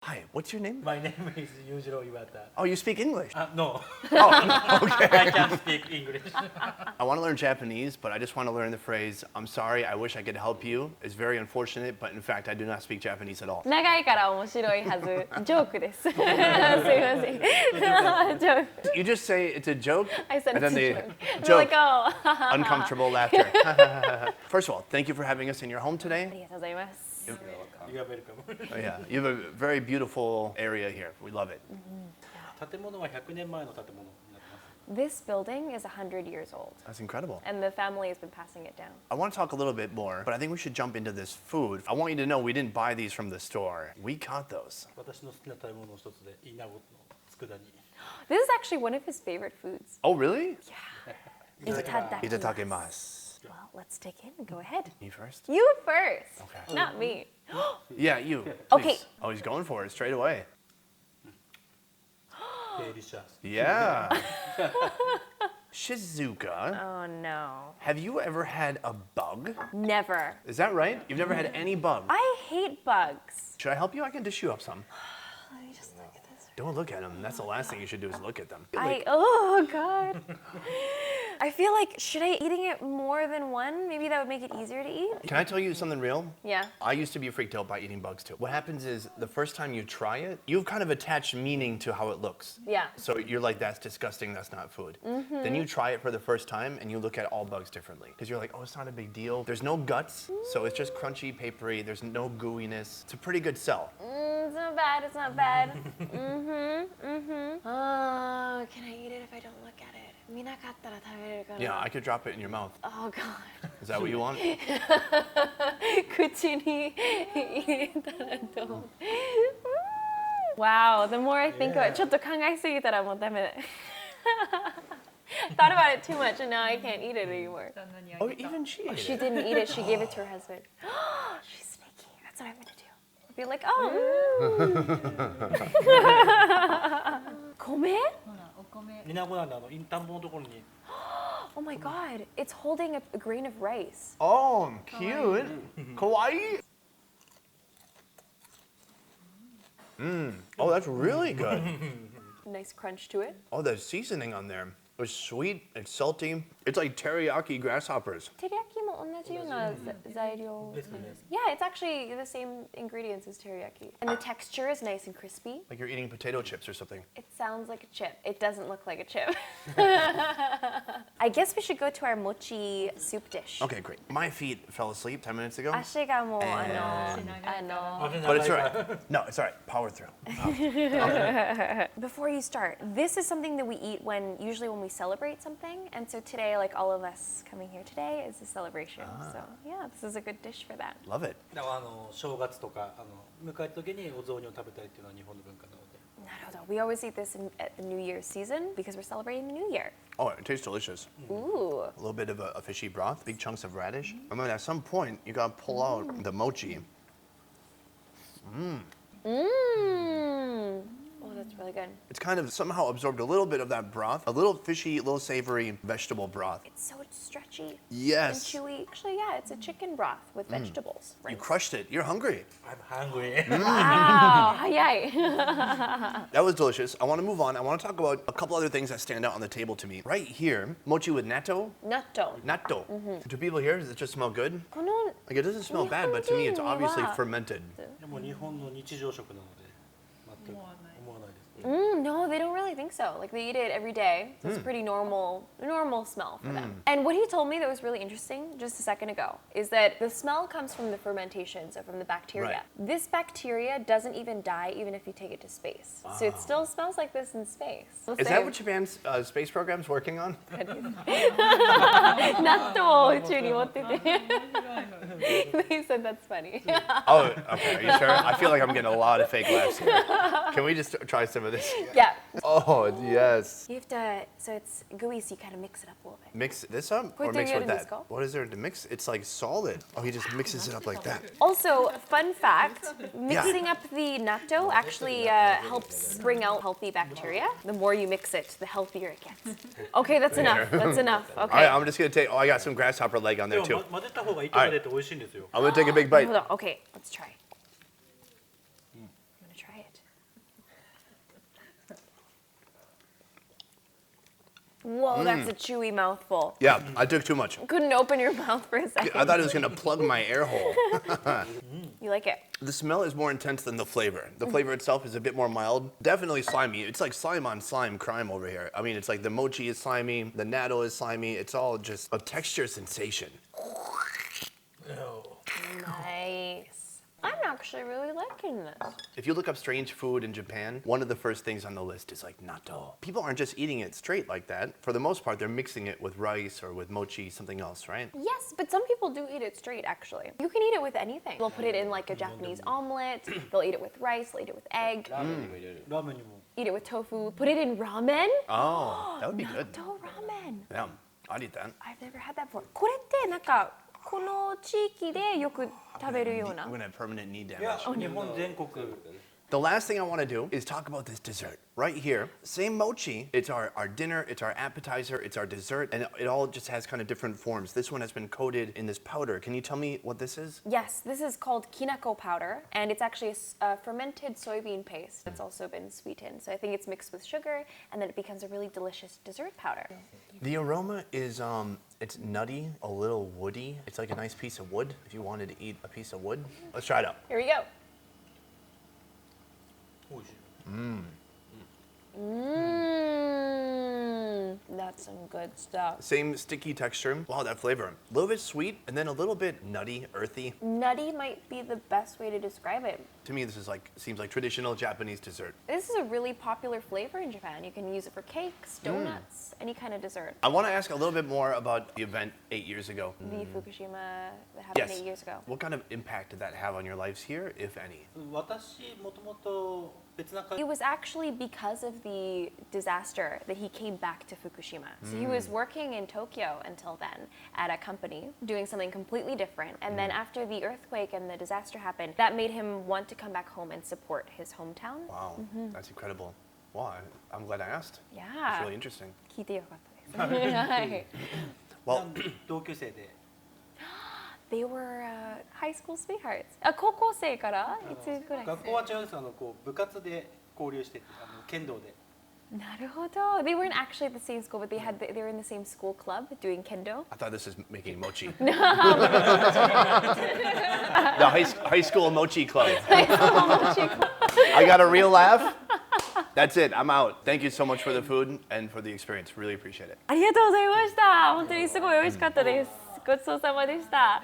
Hi, what's your name? My name is Yujiro Iwata. Oh, you speak English? No, Oh, okay. I can't speak English. I want to learn Japanese, but I just want to learn the phrase, I'm sorry, I wish I could help you. It's very unfortunate, but in fact, I do not speak Japanese at all. 長いから面白いはず。ジョークです。すいません。ジョーク。 You just say it's a joke, I said and it's then a the joke. joke, Like, oh. uncomfortable laughter. First of all, thank you for having us in your home あ today. りがとうございます。 You are welcome. Oh, yeah, you have a very beautiful area here. We love it. 建物は100年前の建物になってます。 This building is 100 years old, That's incredible. and the family has been passing it down. I want to talk a little bit more, but I think we should jump into this food. I want you to know we didn't buy these from the store. We caught those. 私の好きな食べ物の一つで、イナゴの佃煮。 This is actually one of his favorite foods. Oh, really? Itadakimasu. Itadakimasu. Well, let's dig in. Go ahead. You first? You first, Okay. not me. Yeah, you. Okay. Please. Oh, he's going for it straight away. Delicious. Yeah. Shizuka, Oh no. have you ever had a bug? Never. Is that right? You've never had any bug? I hate bugs. Should I help you? I can dish you up some. Let me just look at this. Don't look at them. That's the last thing you should do is look at them. Oh God. I feel like, should I eating it more than one? Maybe that would make it easier to eat? Can I tell you something real? Yeah. I used to be freaked out by eating bugs too. What happens is the first time you try it, you've kind of attached meaning to how it looks. Yeah. So you're like, that's disgusting, that's not food. Then you try it for the first time and you look at all bugs differently. Because you're like, oh, it's not a big deal. There's no guts, so it's just crunchy, papery. There's no gooiness. It's a pretty good sell. It's not bad, it's not bad. Oh, can I eat it if I don't look at it? 見なかったら食べれるかな? Yeah, I could drop it in your mouth. Oh God. Is that what you want? 口に入れたらどう? Wow, the more I think of it, ちょっと考えすぎたらもうダメだ。Thought about it too much and now I can't eat it anymore. Oh, even she ate She it. didn't eat it, she gave it to her husband. She's sneaky. That's what I'm gonna do. I'll be like, oh. 米? イナゴなんで、田んぼのところに。 Oh my God, it's holding a grain of rice. Oh, cute. Kawaii. Oh, that's really good. Nice crunch to it. Oh, the seasoning on there. It's sweet, it's salty. It's like teriyaki grasshoppers. Teriyaki も同じような材料。 Yeah, it's actually the same ingredients as teriyaki. And the texture is nice and crispy. Like you're eating potato chips or something. It sounds like a chip. It doesn't look like a chip. I guess we should go to our mochi soup dish. Okay, great. My feet fell asleep 10 minutes ago. 足がもうAnd- But But it's all right. No, it's all right. Power through. Before you start, this is something that we eat usually when we celebrate something. And so today, like all of us coming here today, is a celebration. So yeah, this is a good dish for that. Love it. だから正月とか迎えた時にお雑煮を食べたりっていうのは日本の文化なので。 We always eat this at the New Year's season because we're celebrating the New Year. Oh, it tastes delicious. Ooh. A little bit of a fishy broth, big chunks of radish. I mean, at some point, you gotta pull out the mochi. Mmm. Oh, that's really good. It's kind of somehow absorbed a little bit of that broth, a little fishy, a little savory vegetable broth. It's so stretchy Yes. and chewy. Actually, yeah, it's a chicken broth with vegetables. You crushed it. You're hungry. I'm hungry. Wow, 早い. That was delicious. I want to move on. I want to talk about a couple other things that stand out on the table to me. Right here, mochi with natto. Natto. Natto. To people here, does it just smell good? この Like it doesn't smell bad, but to me, it's obviously 日本人には fermented. でも日本の日常食なので全く思わないです。 No, they don't really think so. Like they eat it every day. So it's a pretty normal smell for them. And what he told me that was really interesting just a second ago is that the smell comes from the fermentation, so from the bacteria. Right. This bacteria doesn't even die even if you take it to space. So it still smells like this in space. Is that what Japan's space program's working on? 納豆を宇宙に持ってて They said that's funny. Oh, okay. Are you sure? I feel like I'm getting a lot of fake laughs here. Can we just try some of this? Yeah. Oh, yes. You have to, so it's gooey, so you kind of mix it up a little bit. Mix this up or Put mix it with in this that? cup. What is there to mix? It's like solid. Oh, he just mixes it up like that. Also, fun fact, mixing up the natto actually helps bring out healthy bacteria. The more you mix it, the healthier it gets. Okay, that's enough. That's enough. All right, Okay. I'm just going to take, oh, I got some grasshopper leg on で there も too. 混ぜた方が糸が出て美味しいんですよ。 I'm going to take a big bite. Hold on. Okay, let's try. I'm gonna try it. Whoa, that's a chewy mouthful. Yeah, I took too much. Couldn't open your mouth for a second. I thought it was gonna plug my air hole. You like it? The smell is more intense than the flavor. The flavor itself is a bit more mild. Definitely slimy. It's like slime on slime crime over here. I mean, it's like the mochi is slimy, the natto is slimy. It's all just a texture sensation. Nice. I'm actually really liking this. If you look up strange food in Japan, one of the first things on the list is like natto. People aren't just eating it straight like that. For the most part, they're mixing it with rice or with mochi, something else, right? Yes, but some people do eat it straight, actually. You can eat it with anything. They'll put it in like a Japanese omelet. They'll eat it with rice. They'll eat it with egg. ラーメンにも Eat it with tofu. Put it in ramen. Oh, that would be good. Natto ramen. Yeah, I'd eat that. I've never had that before. これってなんかこの地域でよく食べるような I'm gonna have permanent knee いや damage. 日本全国 The last thing I want to do is talk about this dessert. Right here, same mochi. It's our dinner, it's our appetizer, it's our dessert, and it all just has kind of different forms. This one has been coated in this powder. Can you tell me what this is? Yes, this is called kinako powder, and it's actually a fermented soybean paste that's also been sweetened. So I think it's mixed with sugar, and then it becomes a really delicious dessert powder. The aroma is, it's nutty, a little woody. It's like a nice piece of wood if you wanted to eat a piece of wood. Let's try it out. Here we go. 美味しい That's some good stuff. Same sticky texture. Wow, that flavor. A little bit sweet and then a little bit nutty, earthy. Nutty might be the best way to describe it. To me, this is like, seems like traditional Japanese dessert. This is a really popular flavor in Japan. You can use it for cakes, donuts, any kind of dessert. I want to ask a little bit more about the event 8 years ago. The Fukushima that happened Yes. 8 years ago. What kind of impact did that have on your lives here, if any? 私もともと別な会 It was actually because of the disaster that he came back to Fukushima. So he was working in Tokyo until then at a company doing something completely different. And then after the earthquake and the disaster happened, that made him want to come back home and support his hometown. Wow, that's incredible. Wow, I'm glad I asked. It's Yeah. really interesting. 聞いてよかったです。はい。 Well, 同級生で They were high school sweethearts. あ、高校生からいつぐらい学校は違うんですよこう部活で交流してて剣道でなるほど。They weren't actually at the same school, but they were in the same school club doing kendo. I thought this was making mochi. The high school mochi club. I got a real laugh. That's it. I'm out. Thank you so much for the food and for the experience. Really appreciate it. ありがとうございました。本当にすごい美味しかったです。ごちそうさまでした。